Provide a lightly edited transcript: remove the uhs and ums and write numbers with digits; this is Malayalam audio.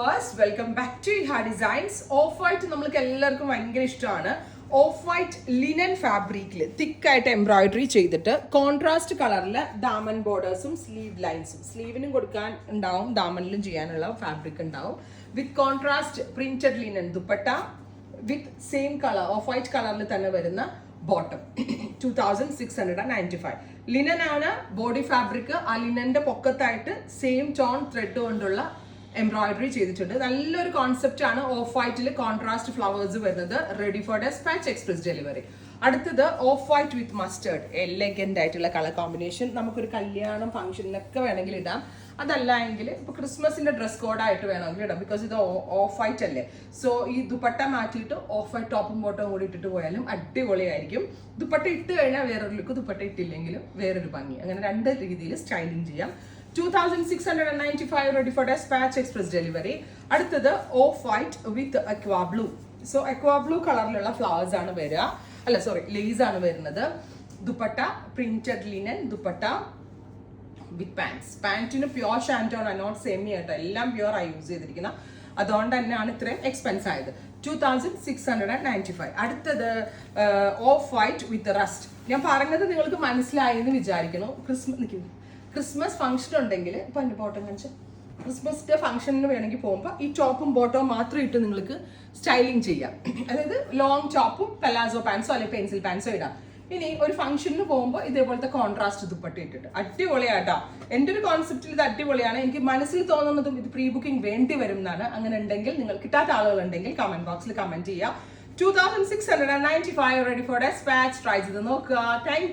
viewers, welcome back to Iha Designs. Off-white നമ്മൾക്ക് എല്ലാവർക്കും ഭയങ്കര ഇഷ്ടമാണ്. ഓഫ് വൈറ്റ് ലിനൻ ഫാബ്രിക്കിൽ തിക്കായിട്ട് എംബ്രോയിഡറി ചെയ്തിട്ട് കോൺട്രാസ്റ്റ് കളറിൽ ദാമൻ ബോർഡേഴ്സും സ്ലീവ് ലൈൻസും സ്ലീവിനും കൊടുക്കാൻ ഉണ്ടാവും, ദാമനിലും ചെയ്യാനുള്ള ഫാബ്രിക് ഉണ്ടാവും. With contrast printed linen dupatta with same colour off white കളറിൽ തന്നെ വരുന്ന ബോട്ടം 2695. ലിനൻ ആണ് ബോഡി ഫാബ്രിക്. ആ ലിനന്റെ പൊക്കത്തായിട്ട് സെയിം ടോൺ ത്രെഡ് കൊണ്ടുള്ള എംബ്രോയിഡറി ചെയ്തിട്ടുണ്ട്. നല്ലൊരു കോൺസെപ്റ്റ് ആണ്. ഓഫ് വൈറ്റിൽ കോൺട്രാസ്റ്റ് ഫ്ലവേഴ്സ് വരുന്നത്. Ready for despatch express delivery. അടുത്തത് off white with mustard, elegant ആയിട്ടുള്ള കളർ കോമ്പിനേഷൻ. നമുക്കൊരു കല്യാണം ഫംഗ്ഷനിലൊക്കെ വേണമെങ്കിൽ ഇടാം. അതല്ല എങ്കിൽ ഇപ്പൊ ക്രിസ്മസിന്റെ ഡ്രസ് കോഡായിട്ട് വേണമെങ്കിൽ ഇടാം. ബിക്കോസ് ഇത് ഓഫ് വൈറ്റ് അല്ലേ. സോ ഈ ദുപ്പട്ട മാറ്റിയിട്ട് ഓഫ് വൈറ്റ് ടോപ്പും ബോട്ടവും കൂടി ഇട്ടിട്ട് പോയാലും അടിപൊളിയായിരിക്കും. ദുപ്പട്ട ഇട്ട് കഴിഞ്ഞാൽ വേറൊരു ലുക്ക്, ദുപ്പട്ട ഇട്ടില്ലെങ്കിലും വേറൊരു ഭംഗി. അങ്ങനെ രണ്ട് രീതിയിൽ സ്റ്റൈലിംഗ് ചെയ്യാം. 2695 ready for dispatch express delivery. അടുത്തത് ഓഫ് വൈറ്റ് വിത്ത് അക്വാ ബ്ലൂ. സോ അക്വാ ബ്ലൂ കളറിലുള്ള ഫ്ലവേഴ്സ് ആണ് വരിക, അല്ല സോറി ലേസ് ആണ് വരുന്നത്. ദുപ്പട്ട പ്രിന്റഡ് ലിനൻ ദുപ്പട്ട വിത്ത് പാൻസ്. പാൻറ്റിന് പ്യോർ ഷാൻറ്റോൺ ആണ്, നോട്ട് സെമി ആയിട്ട്, എല്ലാം പ്യോർ ആയി യൂസ് ചെയ്തിരിക്കുന്നത്. അതുകൊണ്ട് തന്നെയാണ് ഇത്രയും എക്സ്പെൻസ് ആയത്. 2695. അടുത്തത് ഓഫ് വൈറ്റ് വിത്ത് റസ്റ്റ്. ഞാൻ പറഞ്ഞത് നിങ്ങൾക്ക് മനസ്സിലായി എന്ന് വിചാരിക്കുന്നു. ക്രിസ്മസ് ഫംഗ്ഷൻ ഉണ്ടെങ്കിൽ ഇപ്പൊ എൻ്റെ ബോട്ടം കാണിച്ച ക്രിസ്മസിന്റെ ഫംഗ്ഷനിന് വേണമെങ്കിൽ പോകുമ്പോൾ ഈ ടോപ്പും ബോട്ടവും മാത്രം ഇട്ട് നിങ്ങൾക്ക് സ്റ്റൈലിംഗ് ചെയ്യാം. അതായത് ലോങ് ടോപ്പും പലാസോ പാൻസോ അല്ലെങ്കിൽ പെൻസിൽ പാൻസോ ഇടാം. ഇനി ഒരു ഫംഗ്ഷനിന് പോകുമ്പോൾ ഇതേപോലത്തെ കോൺട്രാസ്റ്റ് ദുപ്പട്ട ഇട്ടിട്ട് അടിപൊളിയായിട്ടാ. എൻ്റെ ഒരു കോൺസെപ്റ്റിൽ ഇത് അടിപൊളിയാണ്. എനിക്ക് മനസ്സിൽ തോന്നുന്നതും ഇത് പ്രീ ബുക്കിംഗ് വേണ്ടി വരും എന്നാണ്. അങ്ങനെ ഉണ്ടെങ്കിൽ, നിങ്ങൾ കിട്ടാത്ത ആളുകളുണ്ടെങ്കിൽ കമന്റ് ബോക്സിൽ കമന്റ് ചെയ്യാം. 2695 റെഡി ഫോർ ഡെസ്പാച്ച്. ട്രൈ ചെയ്ത് നോക്കുക. താങ്ക്